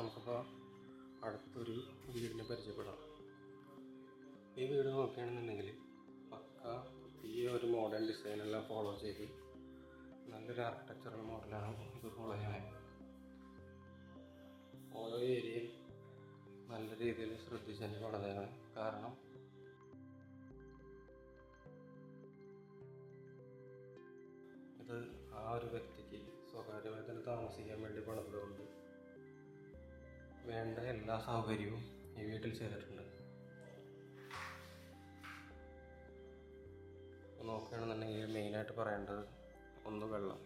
നമുക്കിപ്പോൾ അടുത്തൊരു വീടിനെ പരിചയപ്പെടാം. ഈ വീട് നോക്കുകയാണെന്നുണ്ടെങ്കിൽ പക്ക ഈ ഒരു മോഡേൺ ഡിസൈനെല്ലാം ഫോളോ ചെയ്ത് നല്ലൊരു ആർക്കിടെക്ചറൽ മോഡലാണ് ഇത് ഫോളോ ചെയ്യുന്നത്. ഓരോ ഏരിയയും നല്ല രീതിയിൽ ശ്രദ്ധിച്ചതിന് പണിതാണ്. കാരണം ഇത് ആ ഒരു വ്യക്തിക്ക് സ്വകാര്യമായി തന്നെ താമസിക്കാൻ വേണ്ടി പണിതുകൊണ്ട് വേണ്ട എല്ലാ സൗകര്യവും ഈ വീട്ടിൽ ചെയ്തിട്ടുണ്ട്. നോക്കുകയാണെന്നുണ്ടെങ്കിൽ മെയിനായിട്ട് പറയേണ്ടത് ഒന്ന് വെള്ളം.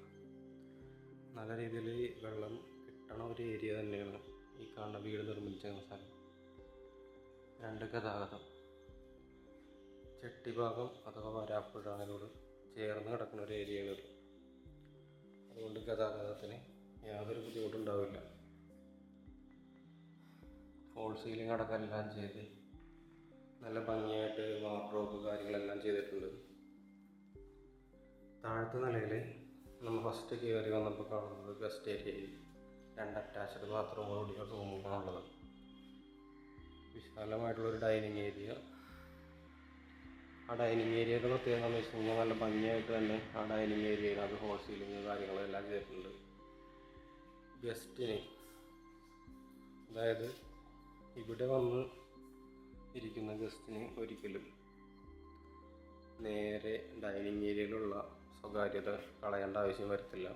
നല്ല രീതിയിൽ വെള്ളം കിട്ടണ ഒരു ഏരിയ തന്നെയാണ് ഈ കാണുന്ന വീട് നിർമ്മിച്ച സ്ഥലം. 2 ഗതാഗതം. ചെട്ടിഭാഗം അഥവാ വരാപ്പുഴയോട് ചേർന്ന് കിടക്കുന്ന ഒരു ഏരിയയാണ്. അതുകൊണ്ട് ഗതാഗതത്തിന് യാതൊരു ബുദ്ധിമുട്ടുണ്ടാവില്ല. ഫോൾ സീലിംഗ് അടക്കം എല്ലാം ചെയ്ത് നല്ല ഭംഗിയായിട്ട് വാർഡ്രോബ് കാര്യങ്ങളെല്ലാം ചെയ്തിട്ടുണ്ട്. താഴത്തെ നിലയിൽ നമ്മൾ ഫസ്റ്റ് കയറി വന്നപ്പോൾ കാണുന്നത് ഗസ്റ്റ് ഏരിയയിൽ 2 അറ്റാച്ച്ഡ് ബാത്റൂമോടുകൂടിയ റൂമുകളാണുള്ളത്. വിശാലമായിട്ടുള്ളൊരു ഡൈനിങ് ഏരിയ. ആ ഡൈനിങ് ഏരിയയുടെ പ്രത്യേകത എന്ന് വെച്ച് കഴിഞ്ഞാൽ നല്ല ഭംഗിയായിട്ട് തന്നെ ആ ഡൈനിങ് ഏരിയയിൽ അത് ഫോൾ സീലിംഗ് കാര്യങ്ങളെല്ലാം ചെയ്തിട്ടുണ്ട്. ഗസ്റ്റിന്, അതായത് ഇവിടെ വന്ന് ഇരിക്കുന്ന ഗസ്റ്റിന് ഒരിക്കലും നേരെ ഡൈനിങ് ഏരിയയിലുള്ള സ്വകാര്യത കളയേണ്ട ആവശ്യം വരത്തില്ല.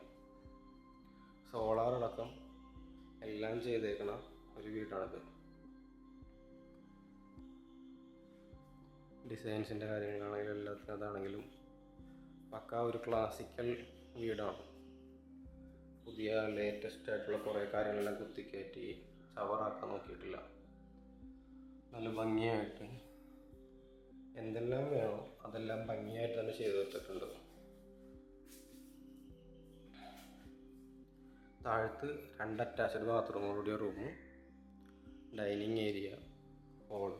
സോളാർ അടക്കം എല്ലാം ചെയ്തേക്കണ ഒരു വീടാണിത്. ഡിസൈൻസിൻ്റെ കാര്യങ്ങളാണെങ്കിലും എല്ലാത്തിനും അതാണെങ്കിലും പക്ക ഒരു ക്ലാസിക്കൽ വീടാണ്. പുതിയ ലേറ്റസ്റ്റ് ആയിട്ടുള്ള കുറേ കാര്യങ്ങളെല്ലാം കുത്തിക്കയറ്റി ചവറാക്കാൻ നോക്കിയിട്ടില്ല. നല്ല ഭംഗിയായിട്ട് എന്തെല്ലാം വേണോ അതെല്ലാം ഭംഗിയായിട്ട് തന്നെ ചെയ്തു വെച്ചിട്ടുണ്ട്. താഴത്ത് 2 അറ്റാച്ച്ഡ് ബാത്റൂമോടുകൂടിയ റൂമും ഡൈനിങ് ഏരിയ, ഹോൾ,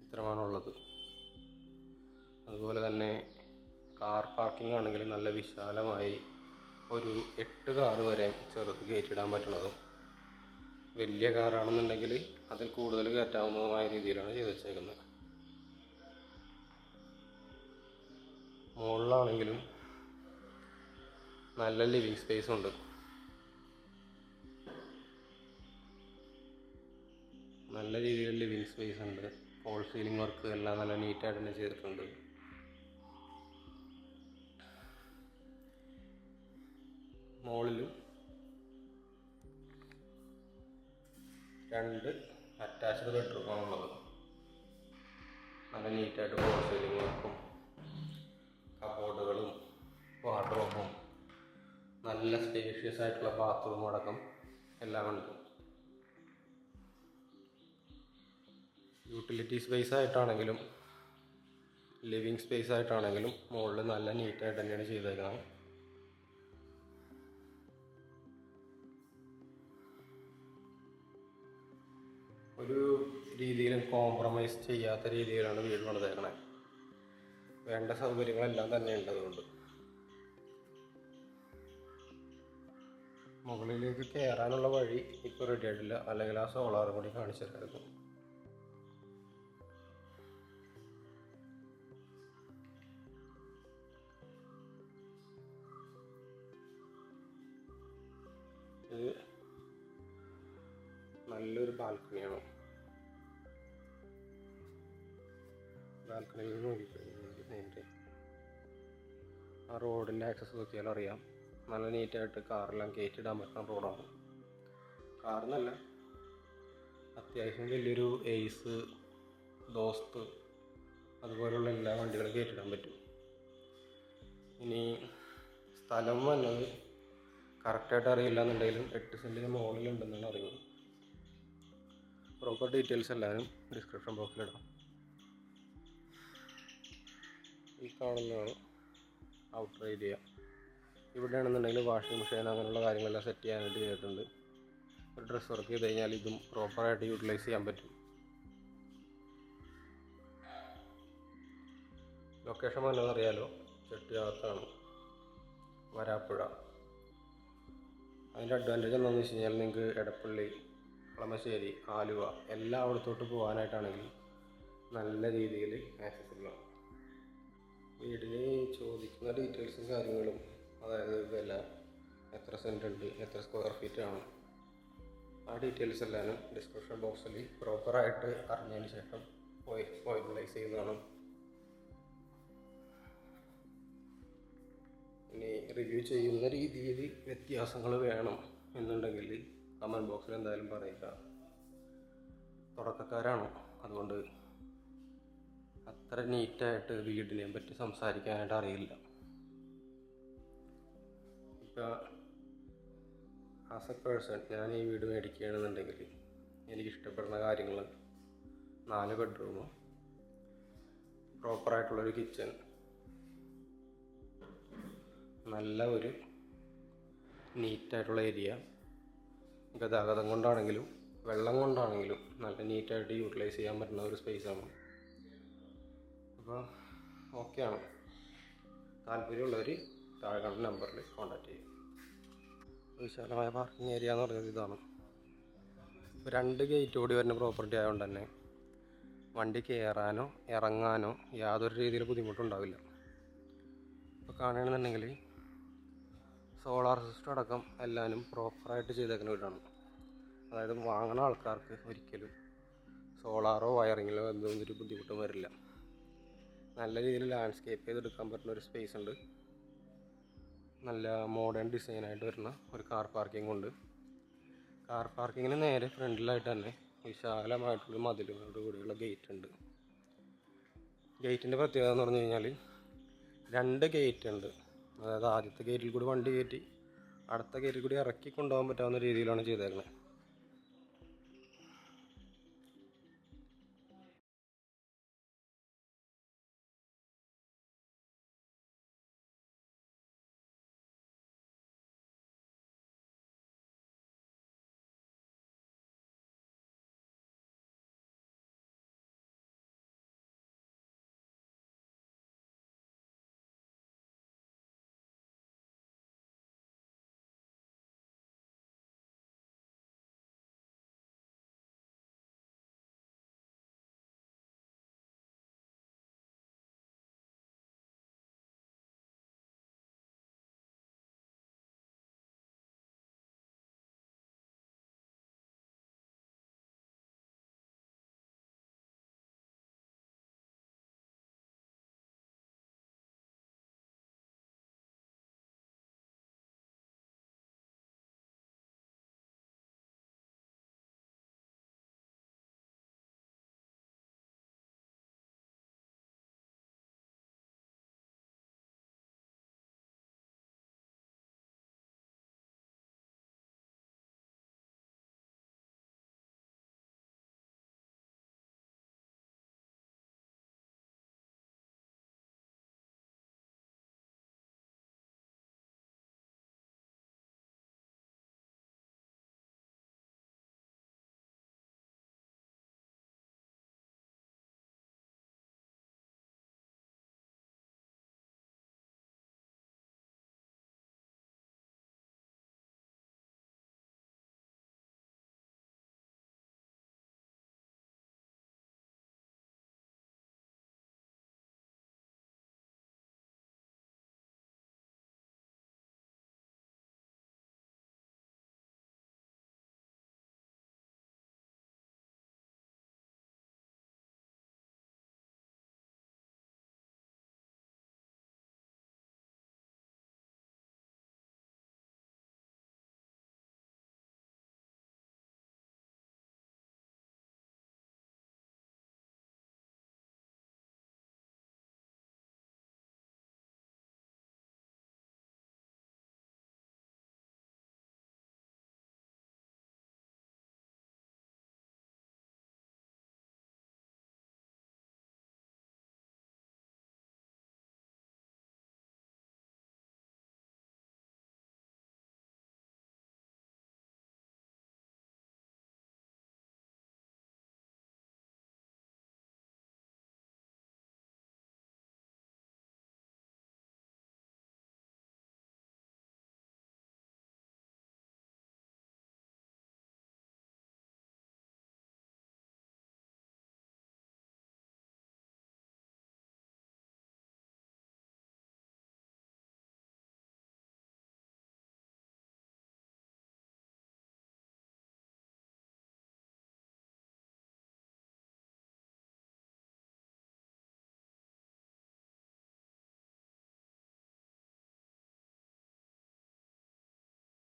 ഇത്രമാണുള്ളത്. അതുപോലെ തന്നെ കാർ പാർക്കിംഗ് ആണെങ്കിൽ നല്ല വിശാലമായി ഒരു 8 കാറ് വരെ ചെറുത് കയറ്റിയിടാൻ പറ്റുന്നതും, വലിയ കാറാണെന്നുണ്ടെങ്കിൽ അതിൽ കൂടുതൽ കയറ്റാവുന്നതുമായ രീതിയിലാണ് ചെയ്ത് വെച്ചേക്കുന്നത്. മുകളിലാണെങ്കിലും നല്ല ലിവിങ് സ്പേസ് ഉണ്ട്. നല്ല രീതിയിൽ ലിവിങ് സ്പേസ് ഉണ്ട്. ഫോൾ സീലിംഗ് വർക്ക് എല്ലാം നല്ല നീറ്റായിട്ട് തന്നെ ചെയ്തിട്ടുണ്ട്. മുകളിലും 2 അറ്റാച്ച്ഡ് ബെഡ്റൂമാണുള്ളത്. നല്ല നീറ്റായിട്ട് ഫോൾ സീലിംഗ് വർക്കും കബോർഡുകളും വാർഡ്രോബും നല്ല സ്പേഷ്യസ് ആയിട്ടുള്ള ബാത്റൂം അടക്കം എല്ലാം ഉണ്ട്. യൂട്ടിലിറ്റി സ്പേസ് ആയിട്ടാണെങ്കിലും ലിവിങ് സ്പേസ് ആയിട്ടാണെങ്കിലും മുകളിൽ നല്ല നീറ്റായിട്ട് തന്നെയാണ് ചെയ്തേക്കുന്നത്. ഒരു രീതിയിലും കോംപ്രമൈസ് ചെയ്യാത്ത രീതിയിലാണ് വീട് പണിതേക്കണേ. വേണ്ട സൗകര്യങ്ങളെല്ലാം തന്നെ ഉണ്ട്. അതുകൊണ്ട് മുകളിലേക്ക് കയറാനുള്ള വഴി ഇപ്പോൾ റെഡി ആയിട്ടില്ല, അല്ലെങ്കിൽ ആ സോളാറും കൂടി കാണിച്ചിട്ടായിരുന്നു. ഇത് നല്ലൊരു ബാൽക്കണിയാണ്. ബാൽക്കണിയിൽ നോക്കിക്കഴിഞ്ഞാൽ ആ റോഡിൻ്റെ ആക്സസ് നോക്കിയാൽ അറിയാം. നല്ല നീറ്റായിട്ട് കാറെല്ലാം കയറ്റിടാൻ പറ്റുന്ന റോഡാണ്. കാറിനല്ല, അത്യാവശ്യം വലിയൊരു എയ്സ്, ദോസ്ത് അതുപോലുള്ള എല്ലാ വണ്ടികളും കയറ്റിടാൻ പറ്റും. ഇനി സ്ഥലം വന്നത് കറക്റ്റായിട്ട് അറിയില്ല എന്നുണ്ടെങ്കിലും 8 സെൻറ്റിന് മുകളിലുണ്ടെന്നാണ് അറിയുന്നത്. പ്രോപ്പർ ഡീറ്റെയിൽസ് എല്ലാവരും ഡിസ്ക്രിപ്ഷൻ ബോക്സിലിടാം. ഈ കാണുന്നതാണ് ഔട്ടർ ഏരിയ. ഇവിടെയാണെന്നുണ്ടെങ്കിൽ വാഷിംഗ് മെഷീൻ അങ്ങനെയുള്ള കാര്യങ്ങളെല്ലാം സെറ്റ് ചെയ്യാനായിട്ട് ചെയ്തിട്ടുണ്ട്. ഒരു ഡ്രസ് വർക്ക് ചെയ്ത് കഴിഞ്ഞാൽ ഇതും പ്രോപ്പറായിട്ട് യൂട്ടിലൈസ് ചെയ്യാൻ പറ്റും. ലൊക്കേഷൻ വല്ലതറിയാലോ, ചെട്ടിയാത്താണ്, വരാപ്പുഴ. അതിൻ്റെ അഡ്വാൻറ്റേജ് എന്താണെന്ന് വെച്ച് കഴിഞ്ഞാൽ നിങ്ങൾക്ക് എടപ്പള്ളി കളമശ്ശേരി, ആലുവ എല്ലായിടത്തോട്ട് പോകാനായിട്ടാണെങ്കിൽ നല്ല രീതിയിൽ ആക്സസിബിളാണ്. വീടിന് ചോദിക്കുന്ന ഡീറ്റെയിൽസും കാര്യങ്ങളും, അതായത് വില, എത്ര സെൻറ്റ് ഉണ്ട്, എത്ര സ്ക്വയർ ഫീറ്റ് ആണ്, ആ ഡീറ്റെയിൽസ് എല്ലാം ഡിസ്ക്രിപ്ഷൻ ബോക്സിൽ പ്രോപ്പറായിട്ട് അറിഞ്ഞതിന് ശേഷം ഫൈനലൈസ് ചെയ്യുന്നതാണ്. ഇനി റിവ്യൂ ചെയ്യുന്ന രീതിയിൽ വ്യത്യാസങ്ങൾ വേണം എന്നുണ്ടെങ്കിൽ കമൻറ്റ് ബോക്സിൽ എന്തായാലും പറയുക. തുടക്കക്കാരാണ്, അതുകൊണ്ട് അത്ര നീറ്റായിട്ട് വീടിനെ പറ്റി സംസാരിക്കാനായിട്ട് അറിയില്ല. ഇപ്പോൾ ആസ് എ പേഴ്സൺ ഞാൻ ഈ വീട് മേടിക്കുകയാണെന്നുണ്ടെങ്കിൽ എനിക്കിഷ്ടപ്പെടുന്ന കാര്യങ്ങൾ 4 ബെഡ്റൂമും, പ്രോപ്പറായിട്ടുള്ളൊരു കിച്ചൺ, നല്ല ഒരു നീറ്റായിട്ടുള്ള ഏരിയ, ഗതാഗതം കൊണ്ടാണെങ്കിലും വെള്ളം കൊണ്ടാണെങ്കിലും നല്ല നീറ്റായിട്ട് യൂട്ടിലൈസ് ചെയ്യാൻ പറ്റുന്ന ഒരു സ്പേസാണ്. അപ്പോൾ ഓക്കെയാണ്. താല്പര്യമുള്ളവർ താഴെ കാണുന്ന നമ്പറിൽ കോൺടാക്റ്റ് ചെയ്യും. വിശാലമായ പാർക്കിംഗ് ഏരിയ എന്ന് പറയുന്നത് ഇതാണ്. 2 ഗേറ്റ് കൂടി വരുന്ന പ്രോപ്പർട്ടി ആയതുകൊണ്ട് തന്നെ വണ്ടി കയറാനോ ഇറങ്ങാനോ യാതൊരു രീതിയിൽ ബുദ്ധിമുട്ടുണ്ടാവില്ല. ഇപ്പോൾ കാണുകയാണെന്നുണ്ടെങ്കിൽ സോളാർ സിസ്റ്റം അടക്കം എല്ലാവരും പ്രോപ്പറായിട്ട് ചെയ്തേക്കുന്ന വീടാണ്. അതായത് വാങ്ങുന്ന ആൾക്കാർക്ക് ഒരിക്കലും സോളാറോ വയറിങ്ങിലോ എന്തൊന്നും ഒരു ബുദ്ധിമുട്ടും വരില്ല. നല്ല രീതിയിൽ ലാൻഡ്സ്കേപ്പ് ചെയ്തെടുക്കാൻ പറ്റുന്ന ഒരു സ്പേസ് ഉണ്ട്. നല്ല മോഡേൺ ഡിസൈനായിട്ട് വരുന്ന ഒരു കാർ പാർക്കിംഗ് ഉണ്ട്. കാർ പാർക്കിങ്ങിന് നേരെ ഫ്രണ്ടിലായിട്ട് തന്നെ വിശാലമായിട്ടുള്ള മതിലുകളോട് കൂടിയുള്ള ഗേറ്റ് ഉണ്ട്. ഗേറ്റിൻ്റെ പ്രത്യേകത എന്ന് പറഞ്ഞു കഴിഞ്ഞാൽ 2 ഗേറ്റ് ഉണ്ട്. അതായത് ആദ്യത്തെ ഗേറ്റിൽ കൂടി വണ്ടി കയറ്റി അടുത്ത ഗേറ്റിൽ കൂടി ഇറക്കി കൊണ്ടുപോകാൻ പറ്റാവുന്ന രീതിയിലാണ് ചെയ്തേക്കുന്നത്.